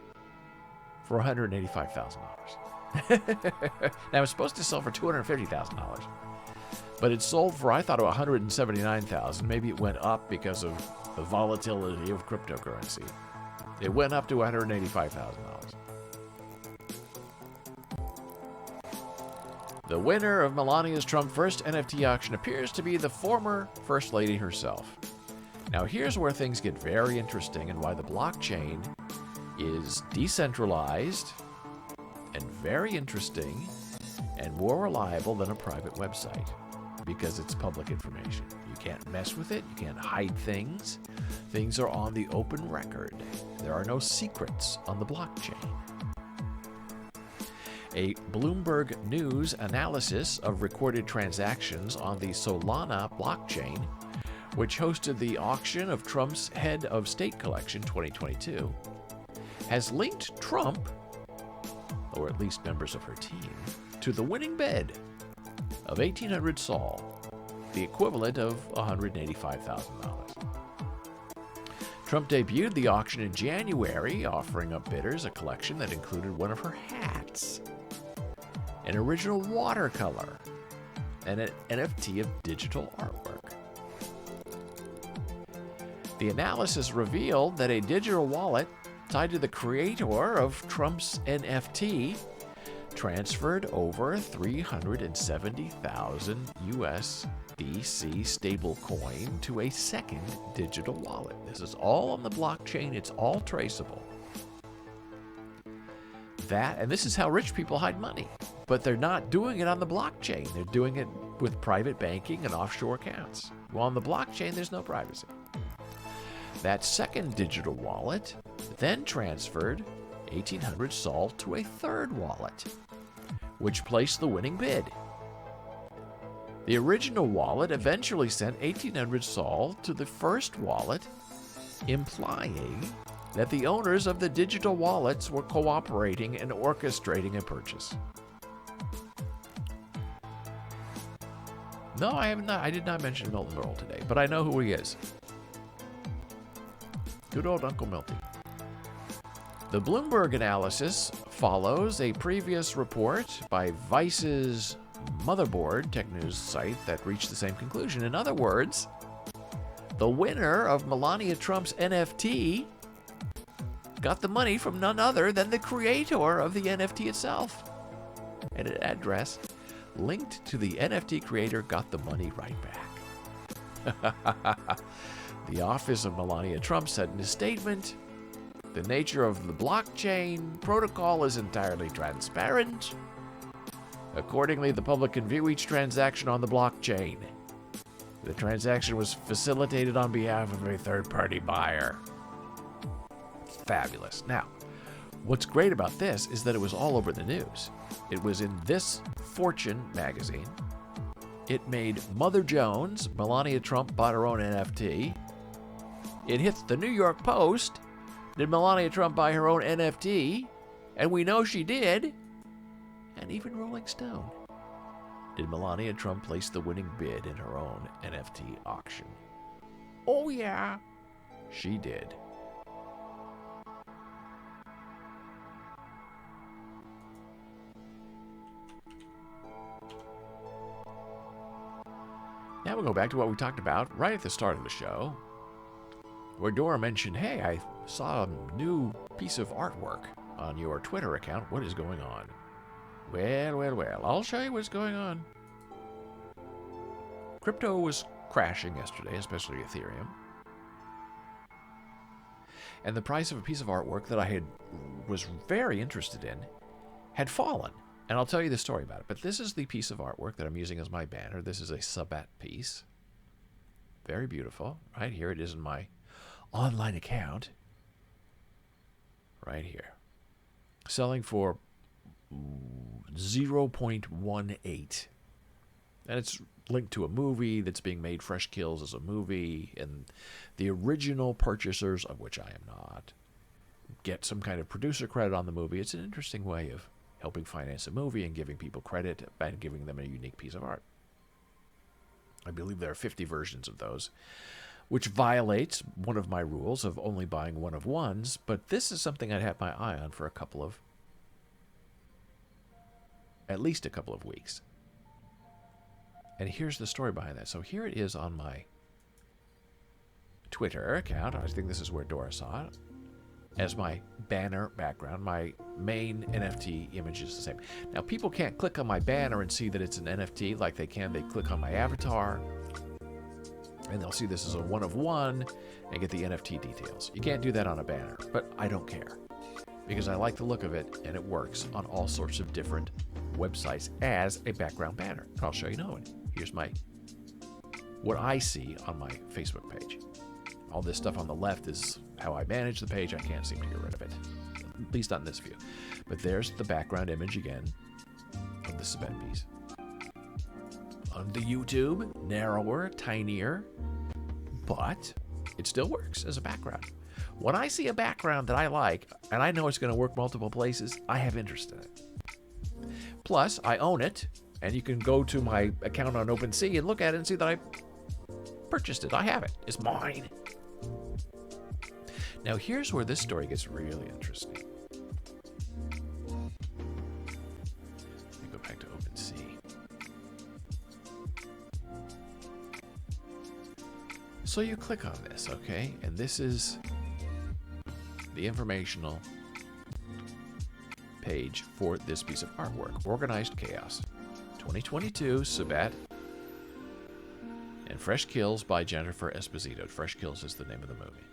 Speaker 1: for $185,000. Now, it was supposed to sell for $250,000, but it sold for, I thought, $179,000. Maybe it went up because of the volatility of cryptocurrency. It went up to $185,000. The winner of Melania's Trump first NFT auction appears to be the former First Lady herself. Now here's where things get very interesting and why the blockchain is decentralized and very interesting and more reliable than a private website because it's public information. You can't mess with it. You can't hide things. Things are on the open record. There are no secrets on the blockchain. A Bloomberg News analysis of recorded transactions on the Solana blockchain, which hosted the auction of Trump's Head of State Collection 2022, has linked Trump, or at least members of her team, to the winning bid of 1,800 Sol, the equivalent of $185,000. Trump debuted the auction in January, offering up bidders a collection that included one of her hats, an original watercolor, and an NFT of digital artwork. The analysis revealed that a digital wallet tied to the creator of Trump's NFT transferred over 370,000 USDC stablecoin to a second digital wallet. This is all on the blockchain. It's all traceable. And this is how rich people hide money. But they're not doing it on the blockchain. They're doing it with private banking and offshore accounts. Well, on the blockchain, there's no privacy. That second digital wallet then transferred 1,800 Sol to a third wallet, which placed the winning bid. The original wallet eventually sent 1,800 Sol to the first wallet, implying that the owners of the digital wallets were cooperating and orchestrating a purchase. No, I have not. I did not mention Milton Berle today, but I know who he is. Good old Uncle Milty. The Bloomberg analysis follows a previous report by Vice's Motherboard tech news site that reached the same conclusion. In other words, the winner of Melania Trump's NFT got the money from none other than the creator of the NFT itself. And an address linked to the NFT creator got the money right back. The office of Melania Trump said in a statement, "The nature of the blockchain protocol is entirely transparent. Accordingly, the public can view each transaction on the blockchain. The transaction was facilitated on behalf of a third-party buyer." Fabulous. Now, what's great about this is that it was all over the news. It was in this Fortune magazine. It made Mother Jones, Melania Trump bought her own NFT. It hits the New York Post. Did Melania Trump buy her own NFT? And we know she did. And even Rolling Stone. Did Melania Trump place the winning bid in her own NFT auction? Oh yeah, she did. Now we'll go back to what we talked about right at the start of the show, where Dora mentioned, "Hey, I saw a new piece of artwork on your Twitter account. What is going on?" Well, I'll show you what's going on. Crypto was crashing yesterday, especially Ethereum. And the price of a piece of artwork that I was very interested in had fallen. And I'll tell you the story about it. But this is the piece of artwork that I'm using as my banner. This is a Sabet piece. Very beautiful. Right here it is in my online account. Right here. Selling for 0.18. And it's linked to a movie that's being made. Fresh Kills is a movie. And the original purchasers, of which I am not, get some kind of producer credit on the movie. It's an interesting way of helping finance a movie and giving people credit and giving them a unique piece of art. I believe there are 50 versions of those, which violates one of my rules of only buying one of ones, but this is something I'd have my eye on for at least a couple of weeks. And here's the story behind that. So here it is on my Twitter account. I think this is where Dora saw it. As my banner background, my main NFT image is the same. Now, people can't click on my banner and see that it's an NFT like they can. They click on my avatar, and they'll see this is a one of one and get the NFT details. You can't do that on a banner, but I don't care because I like the look of it, and it works on all sorts of different websites as a background banner. I'll show you now. Here's what I see on my Facebook page. All this stuff on the left is how I manage the page. I can't seem to get rid of it, at least on this view. But there's the background image again of the Sabet piece. On the YouTube, narrower, tinier, but it still works as a background. When I see a background that I like, and I know it's going to work multiple places, I have interest in it. Plus, I own it, and you can go to my account on OpenSea and look at it and see that I purchased it. I have it. It's mine. Now, here's where this story gets really interesting. Let me go back to OpenSea. So you click on this, okay? And this is the informational page for this piece of artwork. Organized Chaos. 2022, Sabet and Fresh Kills by Jennifer Esposito. Fresh Kills is the name of the movie.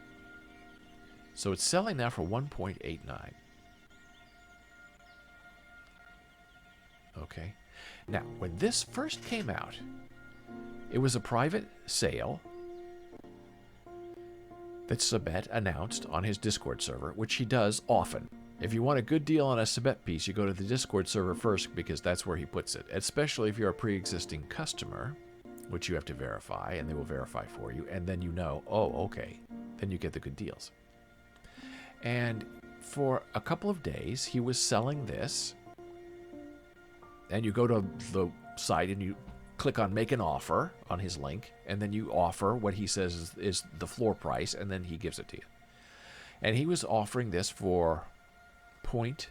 Speaker 1: So it's selling now for 1.89. Okay. Now, when this first came out, it was a private sale. that Sabet announced on his Discord server, which he does often. If you want a good deal on a Sabet piece, you go to the Discord server first because that's where he puts it, especially if you're a pre-existing customer, which you have to verify, and they will verify for you, and then you know, oh, okay, then you get the good deals. And for a couple of days, he was selling this, and you go to the site and you click on make an offer on his link, and then you offer what he says is the floor price, and then he gives it to you. And he was offering this for 0.18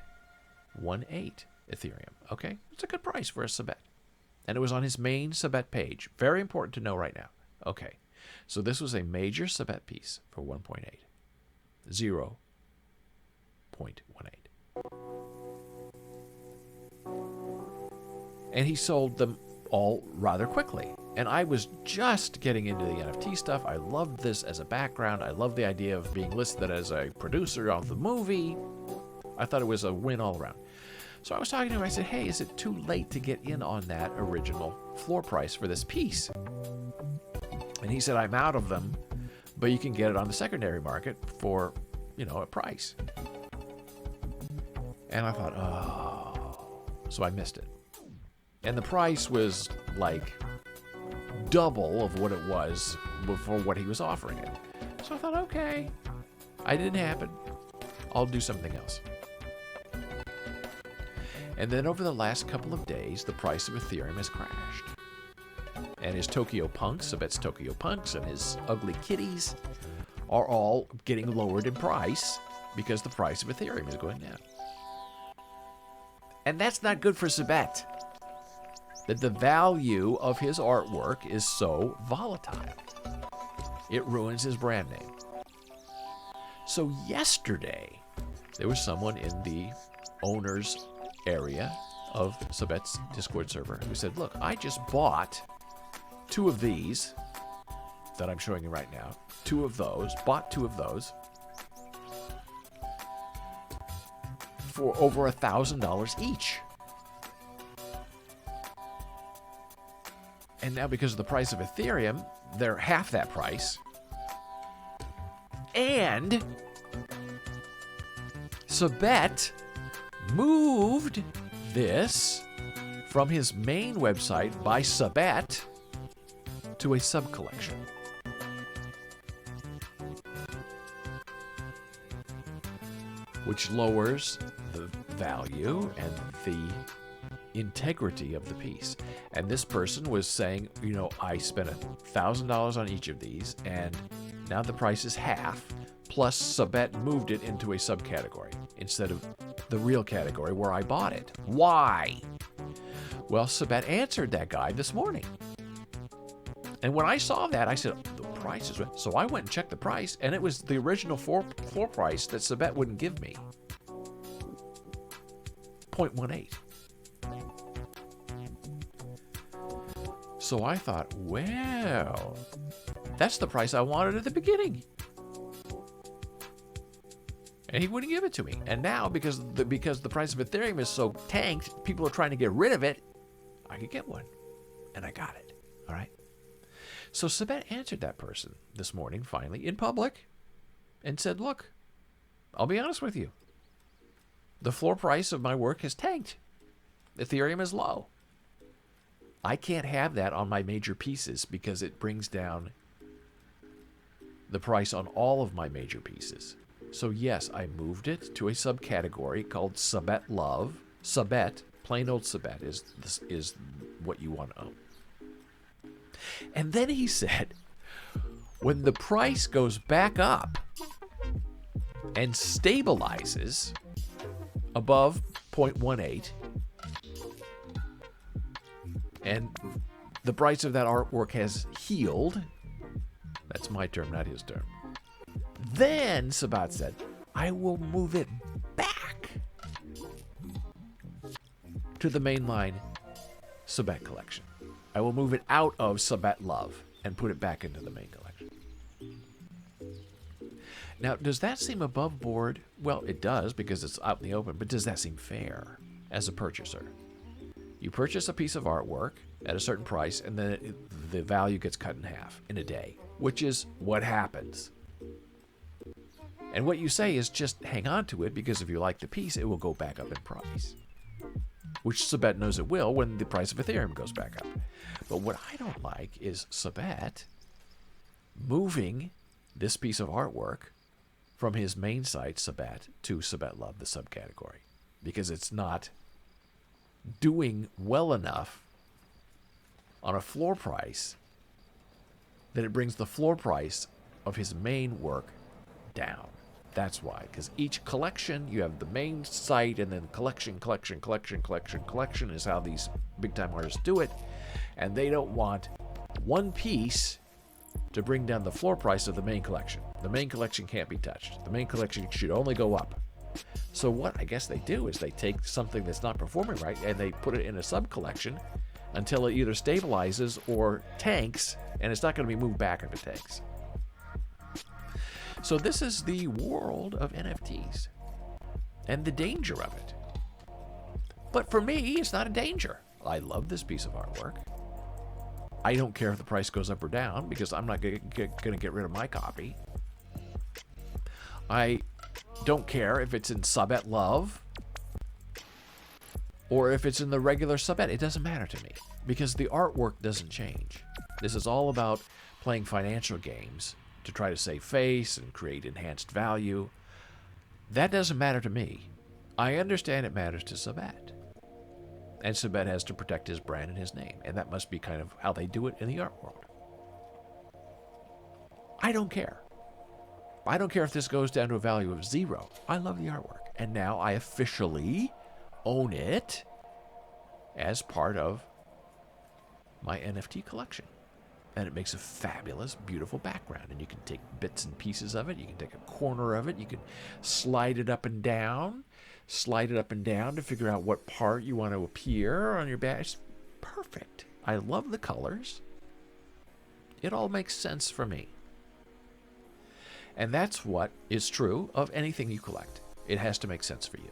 Speaker 1: Ethereum. Okay, it's a good price for a Sabet. And it was on his main Sabet page. Very important to know right now. Okay, so this was a major Sabet piece for 1.8. 0.18. And he sold them all rather quickly. And I was just getting into the NFT stuff. I loved this as a background. I loved the idea of being listed as a producer of the movie. I thought it was a win all around. So I was talking to him. I said, hey, is it too late to get in on that original floor price for this piece? And he said, I'm out of them, but you can get it on the secondary market for, a price. And I thought, oh. So I missed it. And the price was like double of what it was before what he was offering it. So I thought, okay, it didn't happen. I'll do something else. And then over the last couple of days, the price of Ethereum has crashed. And his Tokyo Punks, Sabet's Tokyo Punks, and his ugly kitties are all getting lowered in price because the price of Ethereum is going down. And that's not good for Sabet. That the value of his artwork is so volatile. It ruins his brand name. So yesterday, there was someone in the owner's area of Sabet's Discord server who said, look, I just bought 2 of these that I'm showing you right now. Bought 2 of those for over $1,000 each. And now because of the price of Ethereum, they're half that price. And Sabet moved this from his main website by Sabet to a sub-collection. Which lowers the value and the integrity of the piece. And this person was saying, I spent $1,000 on each of these, and now the price is half, plus Sabet moved it into a subcategory instead of the real category where I bought it. Why? Well, Sabet answered that guy this morning. And when I saw that, I said, the price is... So I went and checked the price, and it was the original floor price that Sabet wouldn't give me. 0.18. So I thought, well, that's the price I wanted at the beginning. And he wouldn't give it to me. And now, because the price of Ethereum is so tanked, people are trying to get rid of it, I could get one. And I got it. All right? So Sabet answered that person this morning, finally, in public, and said, look, I'll be honest with you. The floor price of my work has tanked. Ethereum is low. I can't have that on my major pieces because it brings down the price on all of my major pieces. So yes, I moved it to a subcategory called Sabet Love. Sabet, plain old Sabet, is what you want to own. And then he said, when the price goes back up and stabilizes above 0.18, and the price of that artwork has healed, that's my term, not his term, then Sabet said, I will move it back to the mainline Sabet collection. I will move it out of Sabet Love and put it back into the main collection. Now, does that seem above board? Well, it does because it's out in the open, but does that seem fair as a purchaser? You purchase a piece of artwork at a certain price, and then the value gets cut in half in a day, which is what happens. And what you say is just hang on to it, because if you like the piece, it will go back up in price. Which Sabet knows it will when the price of Ethereum goes back up. But what I don't like is Sabet moving this piece of artwork from his main site, Sabet, to Sabet Love, the subcategory. Because it's not doing well enough on a floor price that it brings the floor price of his main work down. That's why. Because each collection, you have the main site, and then collection is how these big-time artists do it. And they don't want one piece to bring down the floor price of the main collection. The main collection can't be touched. The main collection should only go up. So what I guess they do is they take something that's not performing right and they put it in a sub-collection until it either stabilizes or tanks, and it's not going to be moved back if it tanks. So this is the world of NFTs and the danger of it. But for me, it's not a danger. I love this piece of artwork. I don't care if the price goes up or down, because I'm not going to get rid of my copy. I don't care if it's in Sabet Love or if it's in the regular Sabet. It doesn't matter to me, because the artwork doesn't change. This is all about playing financial games to try to save face and create enhanced value. That doesn't matter to me. I understand it matters to Sabet. And Sabet has to protect his brand and his name. And that must be kind of how they do it in the art world. I don't care. I don't care if this goes down to a value of 0. I love the artwork. And now I officially own it as part of my NFT collection. And it makes a fabulous, beautiful background. And you can take bits and pieces of it. You can take a corner of it. You can slide it up and down. Slide it up and down to figure out what part you want to appear on your badge. Perfect. I love the colors. It all makes sense for me. And that's what is true of anything you collect. It has to make sense for you.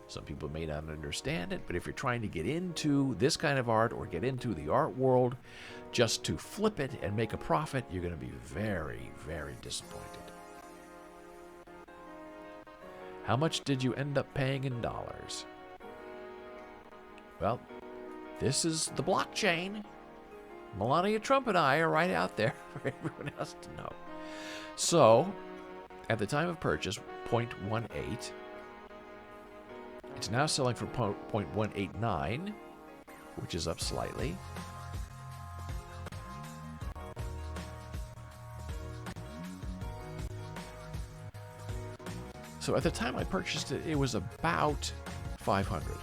Speaker 1: Some people may not understand it, but if you're trying to get into this kind of art or get into the art world just to flip it and make a profit, you're going to be very, very disappointed. How much did you end up paying in dollars? Well, this is the blockchain. Melania Trump and I are right out there for everyone else to know. So, at the time of purchase, 0.18. It's now selling for 0.189, which is up slightly. So at the time I purchased it, it was about 500.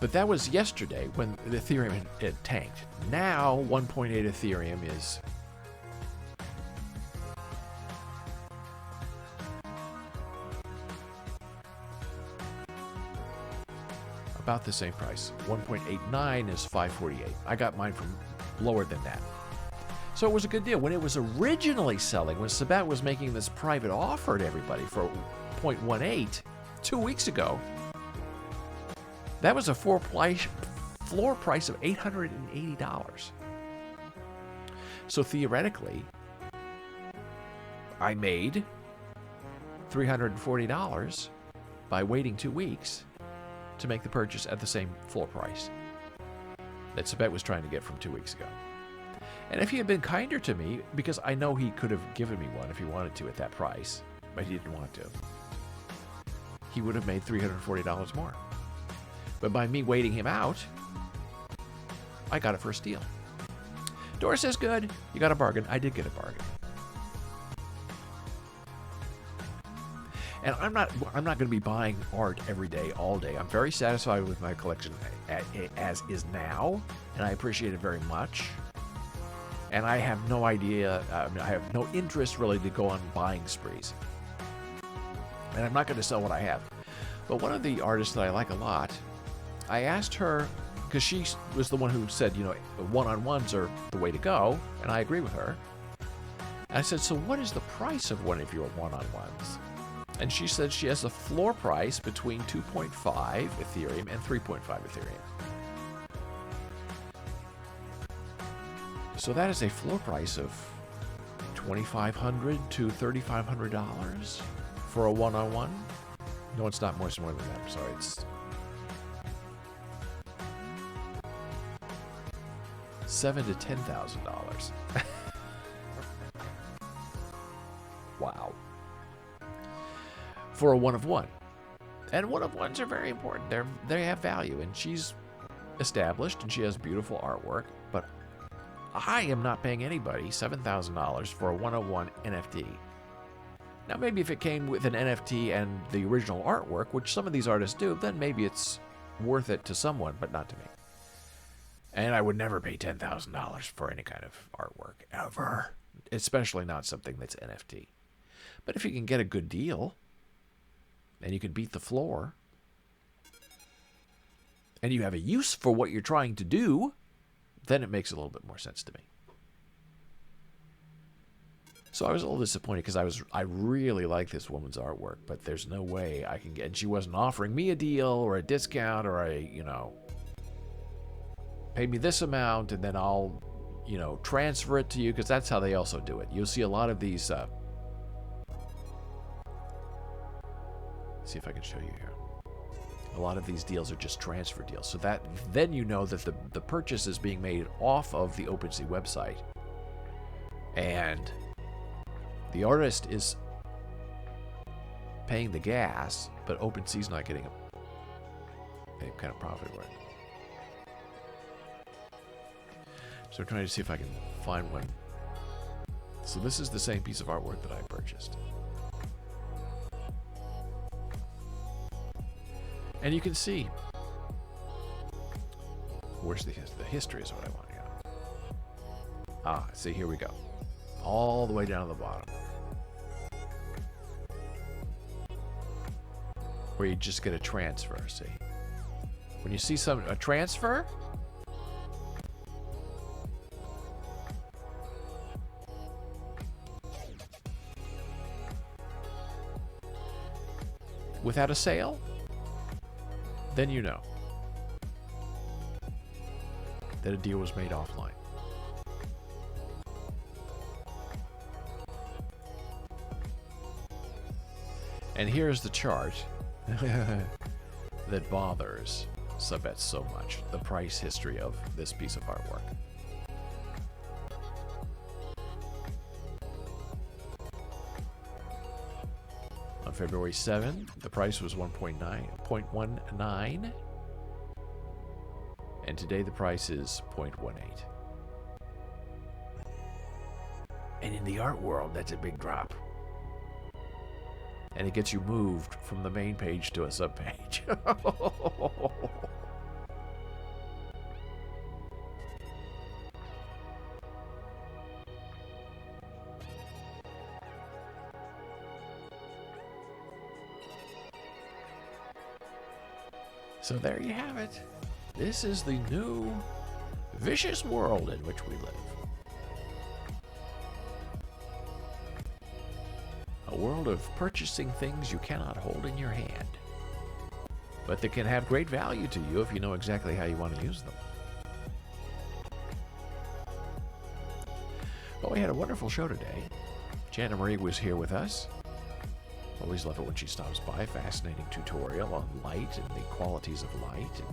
Speaker 1: But that was yesterday when the Ethereum had tanked. Now 1.8 Ethereum is about the same price. 1.89 is 548. I got mine from lower than that. So it was a good deal. When it was originally selling, when Sabet was making this private offer to everybody for 0.18 2 weeks ago, that was a floor price of $880. So theoretically, I made $340 by waiting 2 weeks to make the purchase at the same floor price that Sabet was trying to get from 2 weeks ago. And if he had been kinder to me, because I know he could have given me one if he wanted to at that price, but he didn't want to, he would have made $340 more. But by me waiting him out, I got it for a steal. Dora says, good, you got a bargain. I did get a bargain. And I'm not going to be buying art every day, all day. I'm very satisfied with my collection as is now, and I appreciate it very much. And I have no idea, I have no interest really to go on buying sprees. And I'm not going to sell what I have. But one of the artists that I like a lot, I asked her, because she was the one who said, you know, one-on-ones are the way to go, and I agree with her. And I said, so what is the price of one of your one-on-ones? And she said she has a floor price between 2.5 Ethereum and 3.5 Ethereum. So that is a floor price of $2,500 to $3,500 for a one-on-one. No, it's not much more than that. I'm sorry, it's $7,000 to $10,000. Wow. For a one-of-one. And one-of-ones are very important. They have value, and she's established, and she has beautiful artwork, but I am not paying anybody $7,000 for a one-of-one NFT. Now, maybe if it came with an NFT and the original artwork, which some of these artists do, then maybe it's worth it to someone, but not to me. And I would never pay $10,000 for any kind of artwork, ever. Especially not something that's NFT. But if you can get a good deal, and you can beat the floor, and you have a use for what you're trying to do, then it makes a little bit more sense to me. So I was a little disappointed because I really like this woman's artwork, but there's no way I can get, and she wasn't offering me a deal or a discount or pay me this amount and then I'll, transfer it to you, because that's how they also do it. You'll see a lot of these, see if I can show you here. A lot of these deals are just transfer deals. So that then you know that the purchase is being made off of the OpenSea website. And the artist is paying the gas, but OpenSea's not getting any kind of profit for it. So I'm trying to see if I can find one. So this is the same piece of artwork that I purchased. And you can see, where's the history is what I want to know. See, here we go. All the way down to the bottom. Where you just get a transfer, see. When you see a transfer, without a sale, then you know that a deal was made offline. And here's the chart that bothers Sabet so much, the price history of this piece of artwork. On February 7th, the price was 0.19, and today the price is 0.18. And in the art world, that's a big drop. And it gets you moved from the main page to a subpage. So there you have it. This is the new vicious world in which we live. A world of purchasing things you cannot hold in your hand, but that can have great value to you if you know exactly how you want to use them. Well, we had a wonderful show today. Janna Marie was here with us. Always love it when she stops by. Fascinating tutorial on light and the qualities of light, and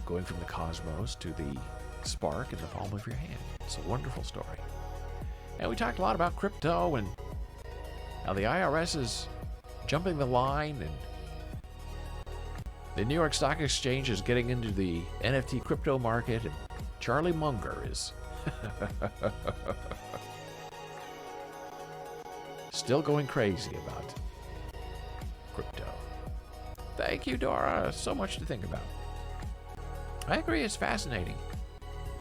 Speaker 1: going from the cosmos to the spark in the palm of your hand. It's a wonderful story. And we talked a lot about crypto and how the IRS is jumping the line, and the New York Stock Exchange is getting into the NFT crypto market, and Charlie Munger is still going crazy about crypto. Thank you, Dora. So much to think about. I agree, it's fascinating.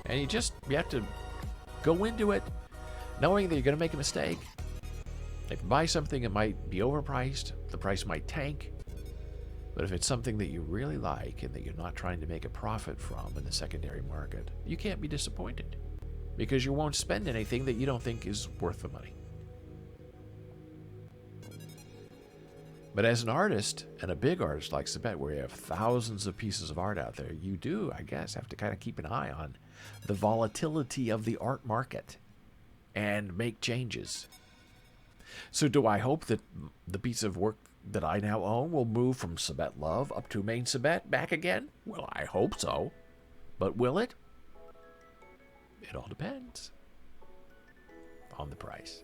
Speaker 1: And you have to go into it knowing that you're going to make a mistake. If you buy something, it might be overpriced. The price might tank. But if it's something that you really like and that you're not trying to make a profit from in the secondary market, you can't be disappointed, because you won't spend anything that you don't think is worth the money. But as an artist, and a big artist like Sabet, where you have thousands of pieces of art out there, you do, I guess, have to kind of keep an eye on the volatility of the art market. and make changes. So do I hope that the piece of work that I now own will move from Sabet Love up to main Sabet back again? Well, I hope so. But will it? It all depends on the price.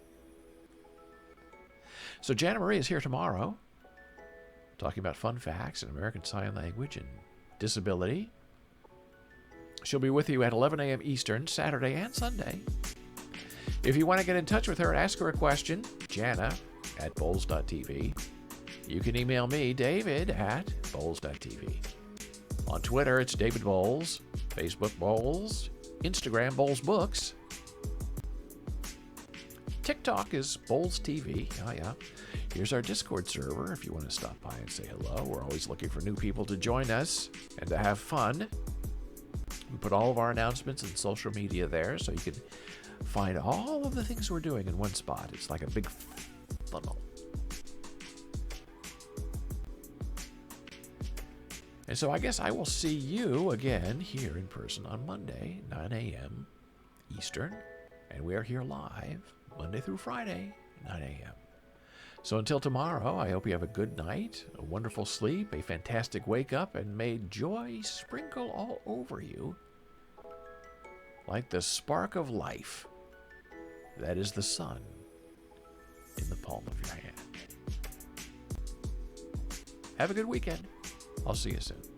Speaker 1: So Janna Marie is here tomorrow, talking about fun facts in American Sign Language and disability. She'll be with you at 11 a.m. Eastern, Saturday and Sunday. If you want to get in touch with her and ask her a question, Janna at Boles.tv. You can email me, David at Boles.tv. On Twitter, it's David Boles. Facebook, Boles. Instagram, Boles Books. TikTok is Boles TV. Oh, yeah. Here's our Discord server if you want to stop by and say hello. We're always looking for new people to join us and to have fun. We put all of our announcements and social media there so you can find all of the things we're doing in one spot. It's like a big funnel. And so I guess I will see you again here in person on Monday, 9 a.m. Eastern. And we are here live Monday through Friday, 9 a.m. So until tomorrow, I hope you have a good night, a wonderful sleep, a fantastic wake up, and may joy sprinkle all over you like the spark of life that is the sun in the palm of your hand. Have a good weekend. I'll see you soon.